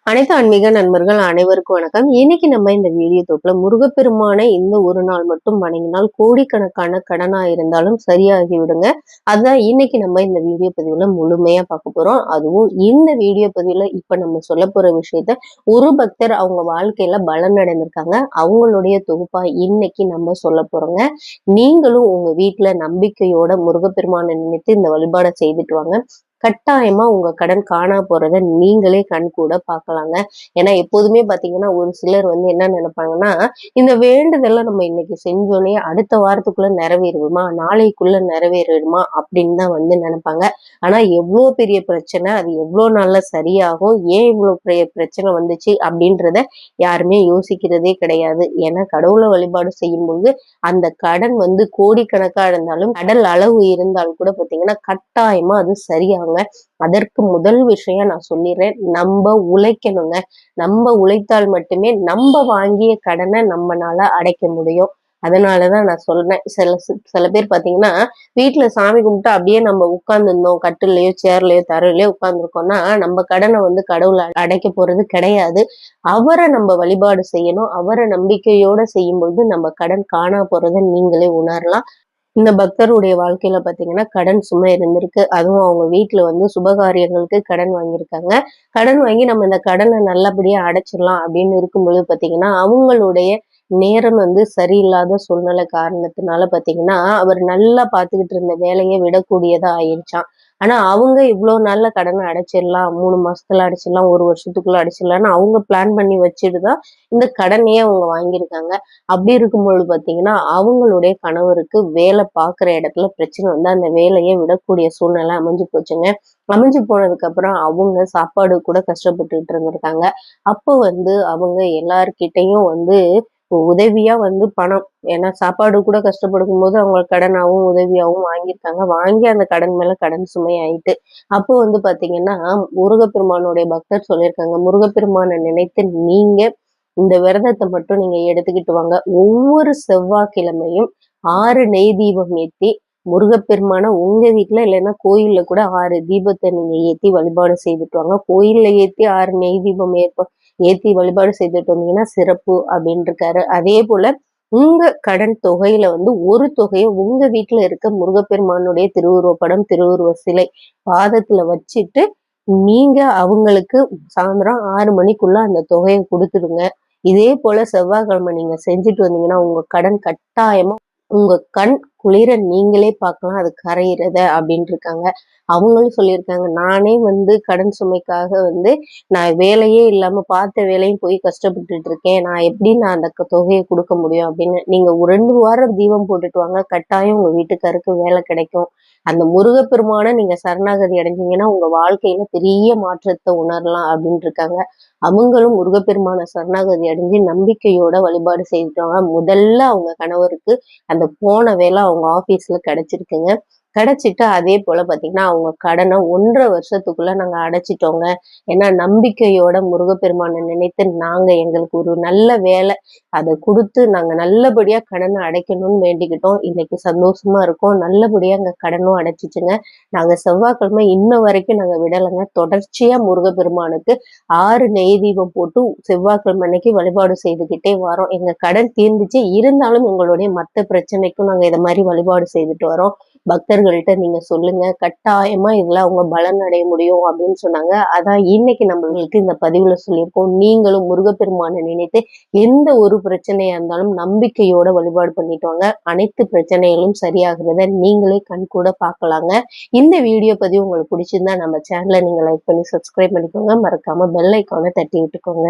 அனைத்து ஆன்மீக நண்பர்கள் அனைவருக்கும் வணக்கம். இன்னைக்கு நம்ம இந்த வீடியோ தொகுப்புல முருகப்பெருமானை இந்த ஒரு நாள் மட்டும் வணங்கினால் கோடிக்கணக்கான கடனா இருந்தாலும் சரியாகி விடுங்க. அதுதான் இன்னைக்கு நம்ம இந்த வீடியோ பதிவுல முழுமையா பார்க்க போறோம். அதுவும் இந்த வீடியோ பதிவுல இப்ப நம்ம சொல்ல போற விஷயத்த ஒரு பக்தர் அவங்க வாழ்க்கையில பலன் அடைந்திருக்காங்க. அவங்களுடைய தொகுப்பா இன்னைக்கு நம்ம சொல்ல போறோங்க. நீங்களும் உங்க வீட்டுல நம்பிக்கையோட முருகப்பெருமானை நினைத்து இந்த வழிபாடை செய்துட்டு வாங்க. கட்டாயமா உங்க கடன் காணா போறத நீங்களே கண் கூட பார்க்கலாங்க. ஏன்னா எப்போதுமே பாத்தீங்கன்னா ஒரு சிலர் என்ன நினைப்பாங்கன்னா, இந்த வேண்டுதெல்லாம் நம்ம இன்னைக்கு செஞ்சோனே அடுத்த வாரத்துக்குள்ள நிறைவேறுமா, நாளைக்குள்ள நிறைவேறிடுமா அப்படின்னு தான் நினைப்பாங்க. ஆனா எவ்வளவு பெரிய பிரச்சனை, அது எவ்வளவு நாள்ல சரியாகும், ஏன் இவ்வளவு பெரிய பிரச்சனை வந்துச்சு அப்படின்றத யாருமே யோசிக்கிறதே கிடையாது. ஏன்னா கடவுளை வழிபாடு செய்யும் பொழுது அந்த கடன் கோடிக்கணக்கா இருந்தாலும் கடல் அளவு இருந்தால் கூட பாத்தீங்கன்னா கட்டாயமா அது சரியாகும். அதற்கு முதல் விஷயம் நான் சொல்லிடுறேன், நம்ம உழைக்கணுங்க. நம்ம உழைத்தால் மட்டுமே நம்ம வாங்கிய கடனை நம்மனால அடைக்க முடியும். அதனாலதான் நான் சொல்றேன். சில பேர் பாத்தீங்கன்னா வீட்டுல சாமி கும்பிட்டு அப்படியே நம்ம உட்கார்ந்துருந்தோம், கட்டிலையோ சேர்லயோ தரையிலயோ உட்கார்ந்துருக்கோம்னா நம்ம கடனை கடவுளை அடைக்க போறது கிடையாது. அவரை நம்ம வழிபாடு செய்யணும். அவரை நம்பிக்கையோட செய்யும் பொழுது நம்ம கடன் காணா போறதை நீங்களே உணரலாம். இந்த பக்தருடைய வாழ்க்கையில பாத்தீங்கன்னா கடன் சுமை இருந்திருக்கு. அதுவும் அவங்க வீட்டுல சுபகாரியங்களுக்கு கடன் வாங்கியிருக்காங்க. கடன் வாங்கி நம்ம இந்த கடனை நல்லபடியா அடைச்சிடலாம் அப்படின்னு இருக்கும்பொழுது பாத்தீங்கன்னா அவங்களுடைய நேரம் சரியில்லாத சூழ்நிலை காரணத்தினால பாத்தீங்கன்னா அவர் நல்லா பாத்துக்கிட்டு இருந்த வேலையை விடக்கூடியதா ஆயிடுச்சாம். ஆனா அவங்க இவ்வளவு நாள்ல கடனை அடைச்சிடலாம், 3 மாசத்துல அடைச்சிடலாம், 1 வருஷத்துக்குள்ள அடைச்சிடலாம்னு அவங்க பிளான் பண்ணி வச்சுட்டுதான் இந்த கடனையே அவங்க வாங்கியிருக்காங்க. அப்படி இருக்கும்பொழுது பாத்தீங்கன்னா அவங்களுடைய கணவருக்கு வேலை பார்க்குற இடத்துல பிரச்சனை அந்த வேலையை விடக்கூடிய சூழ்நிலை அமைஞ்சு போச்சுங்க. அமைஞ்சு போனதுக்கு அப்புறம் அவங்க சாப்பாடு கூட கஷ்டப்பட்டுட்டு இருந்திருக்காங்க. அப்போ அவங்க எல்லார்கிட்டையும் உதவியா பணம், ஏன்னா சாப்பாடு கூட கஷ்டப்படும் போது அவங்க கடனாவும் உதவியாவும் வாங்கியிருக்காங்க. வாங்கி அந்த கடன் மேல கடன் சுமை ஆயிட்டு. அப்போ பாத்தீங்கன்னா முருகப்பெருமானுடைய பக்தர் சொல்லியிருக்காங்க, முருகப்பெருமானை நினைத்து நீங்க இந்த விரதத்தை மட்டும் நீங்க எடுத்துக்கிட்டு வாங்க. ஒவ்வொரு செவ்வாய்க்கிழமையும் 6 நெய் தீபம் ஏத்தி முருகப்பெருமான உங்க வீட்டுல இல்லைன்னா கோயில்ல கூட 6 தீபத்தை நீங்க ஏத்தி வழிபாடு செய்துட்டு வாங்க. கோயில்ல ஏத்தி 6 நெய் தீபம் ஏத்தி வழிபாடு செய்துட்டு வந்தீங்கன்னா சிறப்பு அப்படின்னு இருக்காரு. அதே போல உங்க கடன் தொகையில ஒரு தொகையை உங்க வீட்டுல இருக்க முருகப்பெருமானுடைய திருவுருவப்படம், திருவுருவ சிலை பாதத்துல வச்சுட்டு நீங்க அவங்களுக்கு சாயந்தரம் 6 மணிக்குள்ள அந்த தொகையை கொடுத்துடுங்க. இதே போல செவ்வாய்க்கிழமை நீங்க செஞ்சுட்டு வந்தீங்கன்னா உங்க கடன் கட்டாயமா உங்க கண் குளிர நீங்களே பார்க்கலாம் அது கரையிறத அப்படின்னு இருக்காங்க. அவங்களும் சொல்லியிருக்காங்க, நானே கடன் சுமைக்காக நான் வேலையே இல்லாம பார்த்த வேலையும் போய் கஷ்டப்பட்டுட்டு இருக்கேன். நான் அந்த தொகையை கொடுக்க முடியும் அப்படின்னு. நீங்க ஒரு 2 வாரம் தீபம் போட்டுட்டு வாங்க, கட்டாயம் உங்க வீட்டுக்காருக்கு வேலை கிடைக்கும். அந்த முருகப்பெருமான நீங்க சரணாகதி அடைஞ்சீங்கன்னா உங்க வாழ்க்கையில பெரிய மாற்றத்தை உணரலாம் அப்படின்னு இருக்காங்க. அவங்களும் முருகப்பெருமான சரணாகதி அடைஞ்சு நம்பிக்கையோட வழிபாடு செய்துட்டாங்க. முதல்ல அவங்க கணவருக்கு அந்த போன வேலை அவங்க ஆபீஸ்ல கிடைச்சிருக்குங்க. கிடைச்சிட்டு அதே போல பாத்தீங்கன்னா அவங்க கடனை 1.5 வருஷத்துக்குள்ள நாங்க அடைச்சிட்டோங்க. ஏன்னா நம்பிக்கையோட முருகப்பெருமானை நினைத்து நாங்க எங்களுக்கு ஒரு நல்ல வேலை அதை கொடுத்து நாங்க நல்லபடியா கடனை அடைக்கணும்னு வேண்டிக்கிட்டோம். இன்னைக்கு சந்தோஷமா இருக்கோம். நல்லபடியா எங்க கடனும் அடைச்சிச்சுங்க. நாங்க செவ்வாய்க்கிழமை இன்ன வரைக்கும் நாங்க விடலைங்க. தொடர்ச்சியா முருகப்பெருமானுக்கு 6 நெய் தீபம் போட்டு செவ்வாய்க்கிழமை அன்னைக்கு வழிபாடு செய்துகிட்டே வரோம். எங்க கடன் தீர்ந்துச்சு, இருந்தாலும் எங்களுடைய மத்த பிரச்சனைக்கும் நாங்க இதை மாதிரி வழிபாடு செய்துட்டு வரோம். பக்தர்கள்ட்ட நீங்க சொல்லுங்க, கட்டாயமா இதுல அவங்க பலன் அடைய முடியும் அப்படின்னு சொன்னாங்க. அதான் இன்னைக்கு நம்மளுக்கு இந்த பதிவுல சொல்லியிருக்கோம். நீங்களும் முருகப்பெருமானை நினைத்து எந்த ஒரு பிரச்சனையா இருந்தாலும் நம்பிக்கையோட வழிபாடு பண்ணிட்டு வாங்க. அனைத்து பிரச்சனைகளும் சரியாகிறத நீங்களே கண் கூட பார்க்கலாங்க. இந்த வீடியோ பதிவு உங்களுக்கு பிடிச்சிருந்தா நம்ம சேனலை நீங்க லைக் பண்ணி சப்ஸ்கிரைப் பண்ணிக்கோங்க. மறக்காம பெல் ஐக்கானை தட்டி விட்டுக்கோங்க.